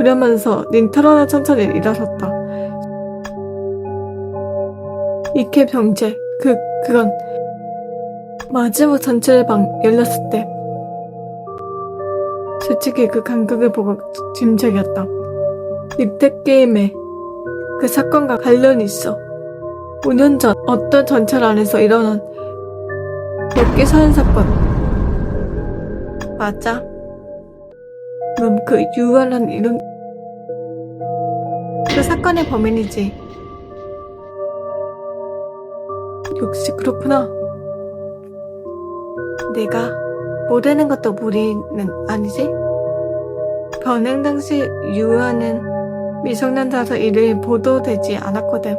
그러면서 닌털어나 천천히 일어섰다. 이케 병재, 그건 마지막 전철방 열렸을 때. 솔직히 그 간격을 보고 짐작이었다. 늑대 게임에 그 사건과 관련이 있어. 5년 전 어떤 전철 안에서 일어난 몇 개 살인 사건. 맞아. 넌 그 유아란 이름 그 사건의 범인이지. 역시 그렇구나. 내가 모르는 것도 무리는 아니지? 범행 당시 유아는 미성년자라서 이름이 보도되지 않았거든.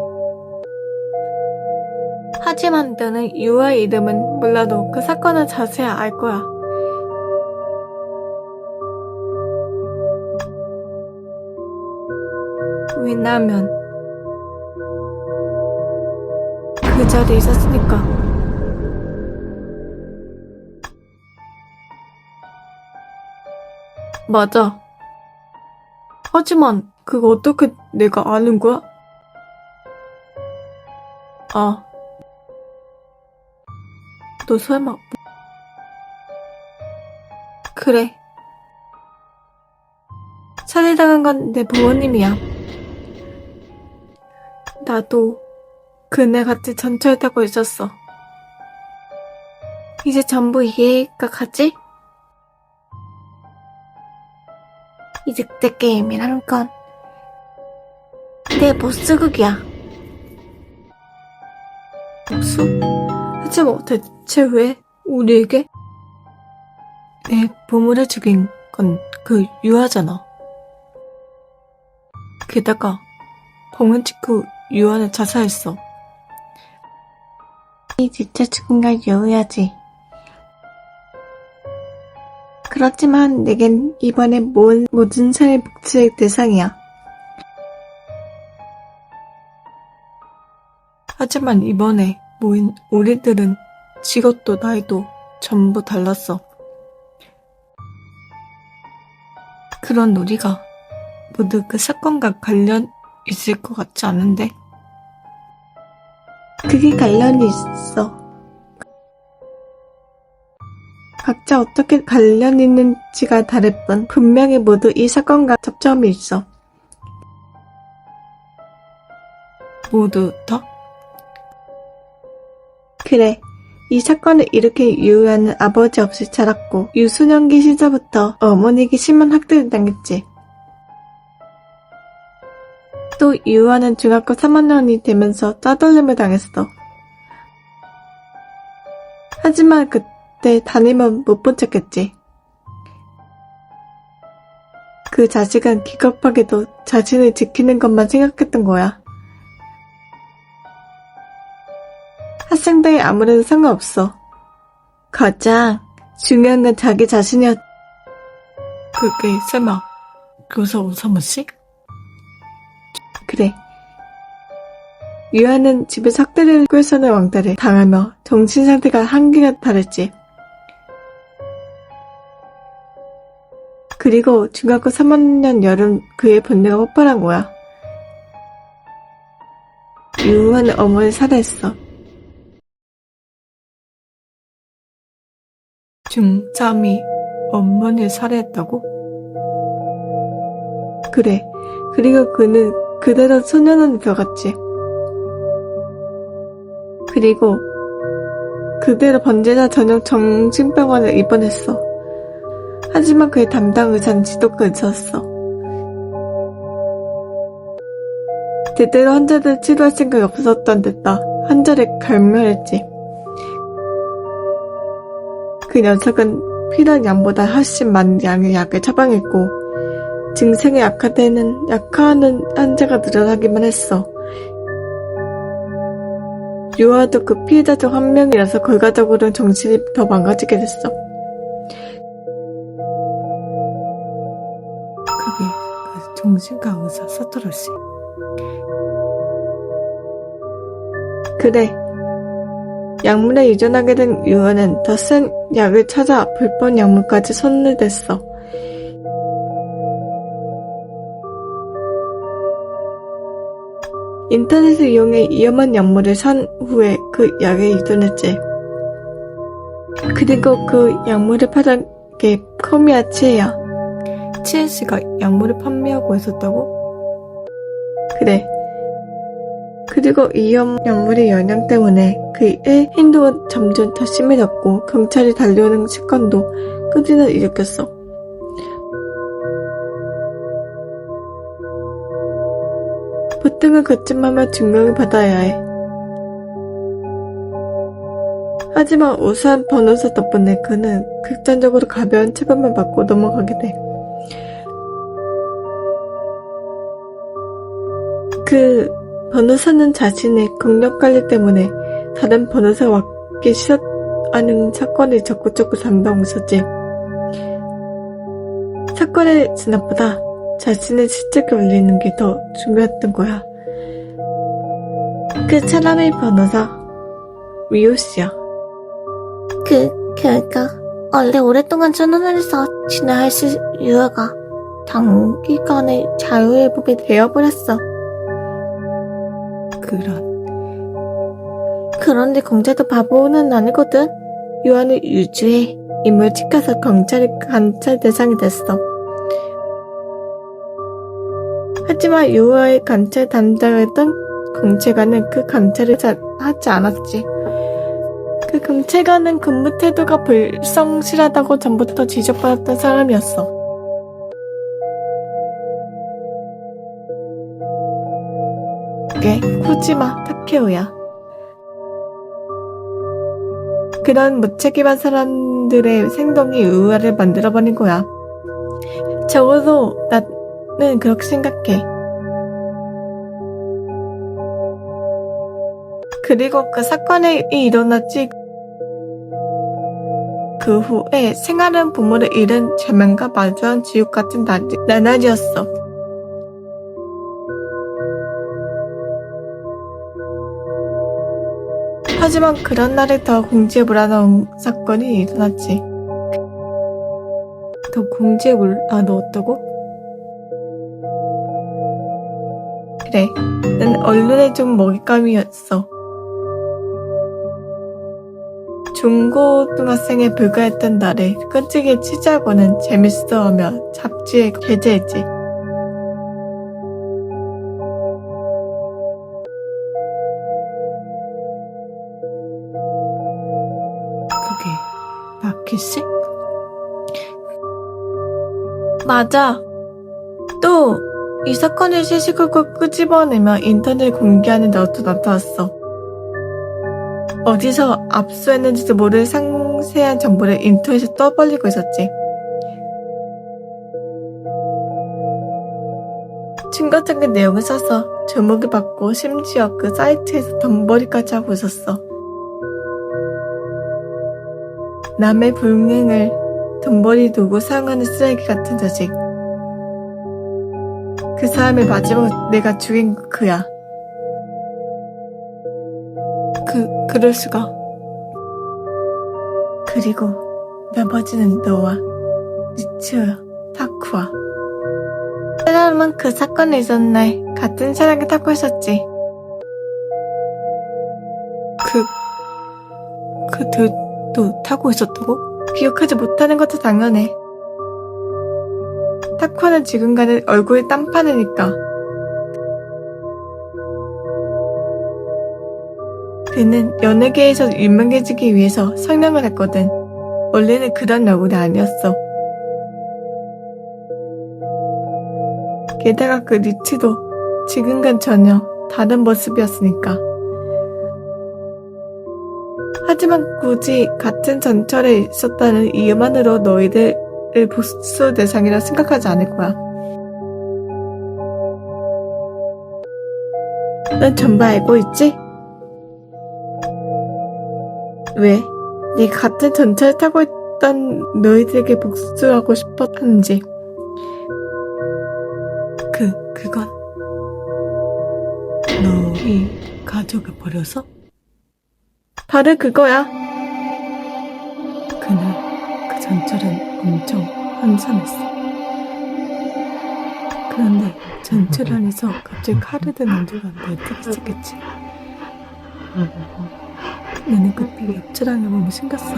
하지만 너는 유아의 이름은 몰라도 그 사건은 자세히 알 거야. 왜냐면 그 자리에 있었으니까. 맞아. 하지만 그거 어떻게 내가 아는 거야? 아, 너 설마 그래. 살해당한 건 내 부모님이야. 나도 그네 같이 전철 타고 있었어. 이제 전부 이해가 가지? 이 늑대 게임이라는 건 내 모스극이야. 모스? 하지만 대체 왜 우리에게? 내 부모를 죽인 건 그 유아잖아. 게다가 범행 직후 유아는 자살했어. 이 진짜 죽은 건 유아지. 그렇지만 내겐 이번에 모든 살해 복수의 대상이야. 하지만 이번에 모인 우리들은 직업도 나이도 전부 달랐어. 그런 우리가 모두 그 사건과 관련 있을 것 같지 않은데? 그게 관련이 있어. 각자 어떻게 관련 있는지가 다를 뿐 분명히 모두 이 사건과 접점이 있어. 모두 다? 그래. 이 사건을 일으킨 유아는 아버지 없이 자랐고 유소년기 시절부터 어머니에게 심한 학대를 당했지. 또 유아는 중학교 3학년이 되면서 따돌림을 당했어. 하지만 그때 담임은 못 본 척했지. 그 자식은 기겁하게도 자신을 지키는 것만 생각했던 거야. 학생들이 아무래도 상관없어. 가장 중요한 건 자기 자신이었. 그게 설마 교사 오사무 씨? 그래. 유아는 집에서 학대를 꾀서는 왕따를 당하며 정신상태가 한계가 다르지. 그리고 중학교 3학년 여름 그의 본능가 폭발한 거야. 유아는 어머니를 살해했어. 중3이 어머니를 살해했다고? 그래. 그리고 그는 그대로 소년원에 들어갔지. 그리고 그대로 번제자 전용 정신병원에 입원했어. 하지만 그의 담당 의사는 지독한 의사였어. 제대로 환자들 치료할 생각이 없었던 듯다 환자를 갈멸했지. 그 녀석은 필요한 양보다 훨씬 많은 양의 약을 처방했고 증상이 약화하는 환자가 늘어나기만 했어. 유아도 그 피해자 중 한 명이라서 결과적으로는 정신이 더 망가지게 됐어. 그게 그 정신과 의사 사토루 씨. 그래. 약물에 의존하게 된 유아는 더 센 약을 찾아 불법 약물까지 손을 댔어. 인터넷을 이용해 위험한 약물을 산 후에 그 약에 의존했지. 그리고 그 약물을 팔은 게 코미야 치에야. 치에 씨가 약물을 판매하고 있었다고? 그래. 그리고 위험 약물의 영향 때문에 그의 행동은 점점 더 심해졌고 경찰이 달려오는 사건도 끊임을 일으켰어. 보통은 거침하며 증명을 받아야 해. 하지만 우수한 변호사 덕분에 그는 극단적으로 가벼운 처벌만 받고 넘어가게 돼. 그 변호사는 자신의 경력관리 때문에 다른 변호사가 맡기 싫어하는 사건을 적극적으로 담당하고 있었지. 사건의 진압보다 자신의 실적을 올리는 게 더 중요했던 거야. 그 사람의 변호사 위오 씨야. 그러니까 원래 오랫동안 전원을서 진화할 수 유아가 단기간에 자유회복이 되어버렸어. 그런데 경찰도 바보는 아니거든. 유아는 유주에 임무를 지켜서 경찰의 관찰 대상이 됐어. 하지만 유아의 관찰 담당했던 경찰관은 그 관찰을 하지 않았지. 그 경찰관은 근무 태도가 불성실하다고 전부터 지적받았던 사람이었어. 그게 코지마 타케오야. 그런 무책임한 사람들의 행동이 의아를 만들어버린 거야. 적어도 나는 그렇게 생각해. 그리고 그 사건이 일어났지. 그 후에 생활은 부모를 잃은 자명과 마주한 지옥 같은 나날이었어. 하지만 그런 날에 더 공지에 몰아넣은 사건이 일어났지. 더 공지에 몰아넣었다고? 그래, 난 언론에 좀 먹잇감이었어. 중고등학생에 불과했던 나를 끈질기게 취재하고는 재밌어하며 잡지에 게재했지. 그게 마키씨? 맞아. 또 이 사건을 시시콜콜 끄집어내며 인터넷에 공개하는 너도 나타났어. 어디서 압수했는지도 모를 상세한 정보를 인터넷에 떠벌리고 있었지. 충격적인 내용을 써서 주목을 받고 심지어 그 사이트에서 덤벌이까지 하고 있었어. 남의 불행을 덤벌이 두고 사용하는 쓰레기 같은 자식. 그 사람의 마지막으로 내가 죽인 그야. 그럴 수가. 그리고 나머지는 너와 니츠야, 타쿠와. 사람은 그 사건이 있었던 날 같은 차량을 타고 있었지. 그 둘도 타고 있었다고? 기억하지 못하는 것도 당연해. 타쿠는 지금과는 얼굴이 딴판이니까. 그는 연예계에서 유명해지기 위해서 성형을 했거든. 원래는 그런 얼굴이 아니었어. 게다가 그 니츠도 지금과는 전혀 다른 모습이었으니까. 하지만 굳이 같은 전철에 있었다는 이유만으로 너희들을 복수 대상이라 생각하지 않을 거야. 넌 전부 알고 있지? 왜? 네가 같은 전철을 타고 있던 너희들에게 복수하고 싶었는지. 그건 너희 가족을 버려서? 바로 그거야. 그날 그 전철은 엄청 한산했어. 그런데 전철 안에서 갑자기 칼을 든 남자가 날뛰기 시작했지. 나는 급히 옆차량을 보며 숨겼어.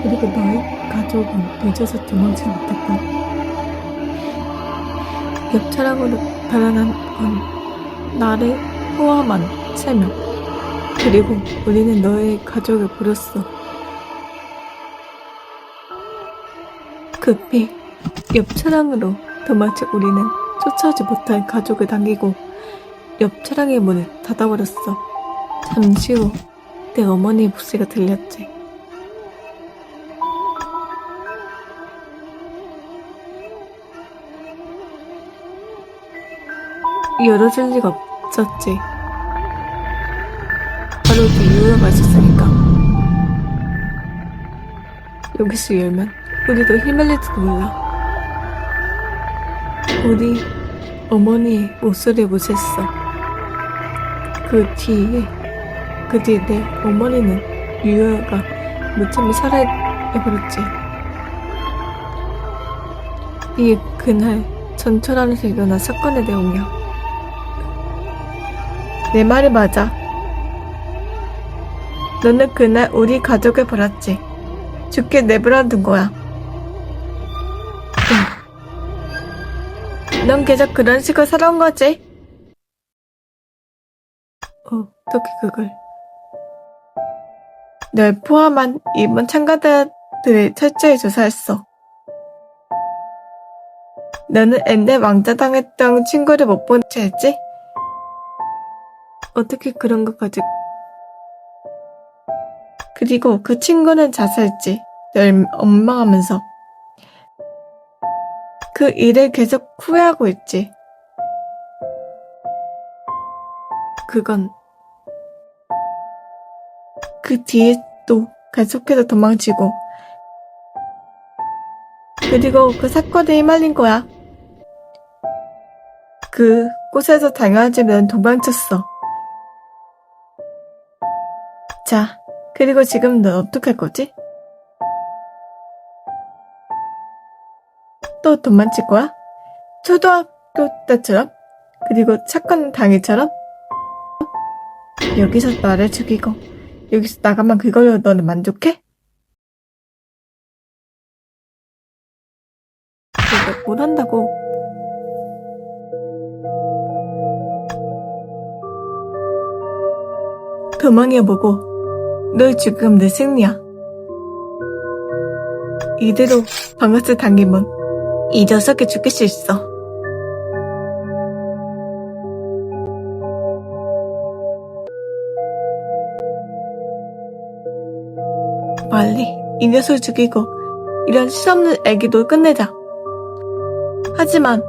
그리고 너의 가족은 늦어서 도망치지 못했다. 옆차량으로 달아난 건 나를 포함한 3명. 그리고 우리는 너의 가족을 버렸어. 급히 옆 차량으로 도망친 우리는 쫓아오지 못할 가족을 당기고 옆 차량의 문을 닫아버렸어. 잠시 후 내 어머니의 목소리가 들렸지. 열어줄 리가 없었지. 바로 그 이유가 있었으니까. 여기서 열면 우리도 휘말릴지도 몰라. 우리 어머니의 목소리를 무시했어. 그 뒤에 내 어머니는 유효가 무참히 살해해버렸지. 이게 그날 전철 안에서 일어난 사건의 내용이야. 내 말이 맞아. 너는 그날 우리 가족을 버렸지. 죽게 내버려둔 거야. 넌 계속 그런 식으로 살아온 거지? 어떻게 그걸? 널 포함한 일본 참가자들을 철저히 조사했어. 너는 옛날 왕따당했던 친구를 못 본 채 했지? 어떻게 그런 것까지? 그리고 그 친구는 자살했지. 널 원망하면서. 그 일을 계속 후회하고 있지. 그건 그 뒤에 또 계속해서 도망치고. 그리고 그 사건에 휘말린 거야. 그 곳에서 당연하지 넌 도망쳤어. 자, 그리고 지금 넌 어떡할 거지? 또 도망칠 거야? 초등학교 때처럼? 그리고 사건 당일처럼? 여기서 나를 죽이고 여기서 나가면 그걸로 너는 만족해? 내가 뭘 한다고? 도망해보고 너 지금 내 승리야. 이대로 방아쇠 당기면 이 녀석이 죽일 수 있어. 빨리 이 녀석을 죽이고 이런 실없는 애기도 끝내자. 하지만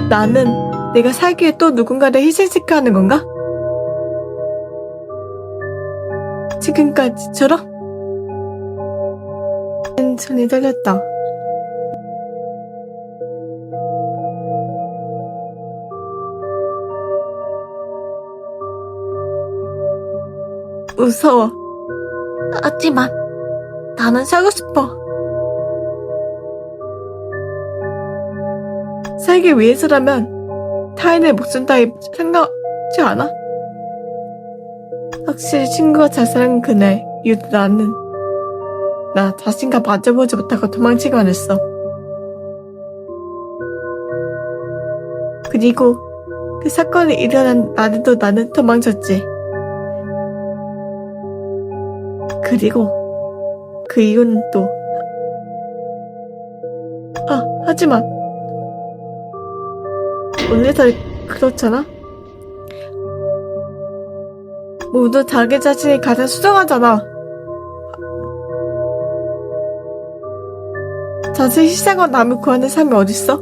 나는 내가 살기 위해 또 누군가를 희생시켜야 하는 건가? 지금까지처럼? 손이 떨렸다. 무서워. 하지만 나는 살고 싶어. 살기 위해서라면 타인의 목숨 따위 생각하지 않아? 확실히 친구가 자살한 그날 이후로 나는 나 자신과 맞아보지 못하고 도망치기만 했어. 그리고 그 사건이 일어난 날에도 나는 도망쳤지. 그리고 그 이유는 또 하지만 원래도 그렇잖아? 모두 자기 자신이 가장 수정하잖아. 자신 희생하고 남을 구하는 삶이 어딨어?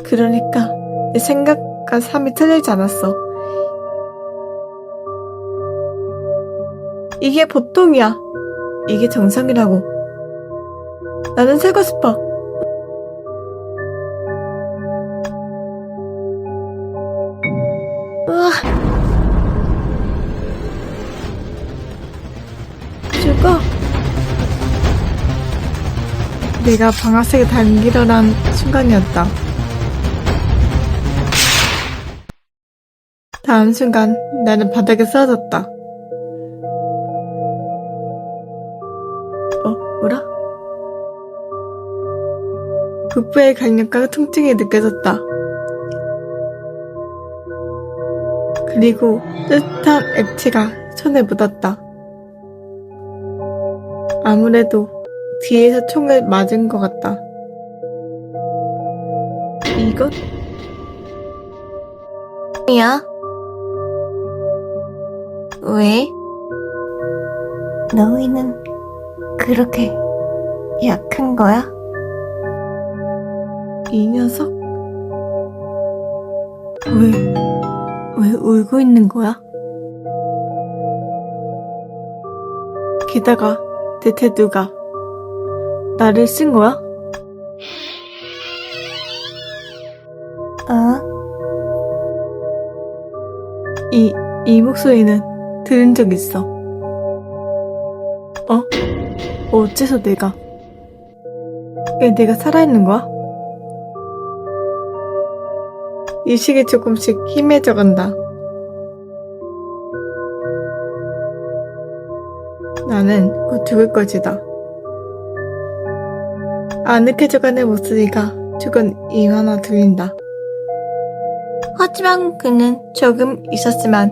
그러니까 내 생각과 삶이 틀리지 않았어. 이게 보통이야. 이게 정상이라고. 나는 살고 싶어. 으아. 내가 방아쇠에 당기려는 순간이었다. 다음 순간 나는 바닥에 쓰러졌다. 뭐라? 북부의 강력과 통증이 느껴졌다. 그리고 뜨뜻한 액체가 손에 묻었다. 아무래도 뒤에서 총을 맞은 것 같다. 이것? 야? 왜? 너희는 그렇게 약한 거야? 이 녀석? 왜 울고 있는 거야? 게다가 대체 누가 나를 쓴 거야? 이 목소리는 들은 적 있어. 어째서 내가? 왜 내가 살아있는 거야? 의식이 조금씩 희미해져 간다. 나는 곧 죽을 것이다. 아늑해져가는 목소리가 조금 이만화 들린다. 하지만 그는 조금 있었지만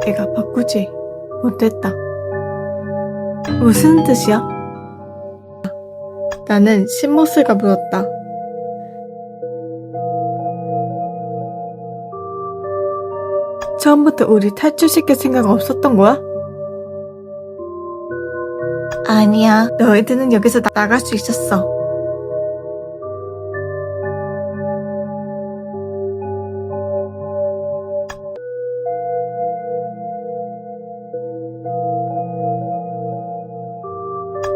내가 바꾸지 못했다. 무슨 뜻이야? 나는 신모스가 물었다. 처음부터 우리 탈출시킬 생각 없었던 거야? 아니야. 너희들은 여기서 나갈 수 있었어.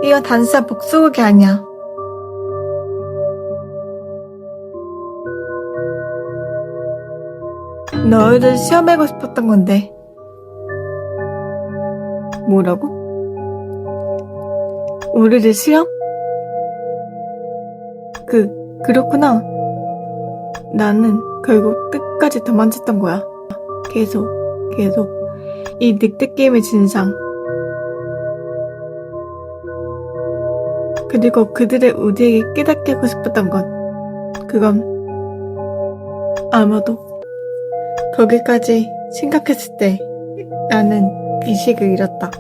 이건 단순한 복수극이 아니야. 너희들 시험하고 싶었던 건데. 뭐라고? 우리를 시험? 그렇구나. 나는 결국 끝까지 도망쳤던 거야. 계속. 이 늑대 게임의 진상. 그리고 그들의 우리에게 깨닫게 하고 싶었던 것. 그건 아마도 거기까지 심각했을 때 나는 의식을 잃었다.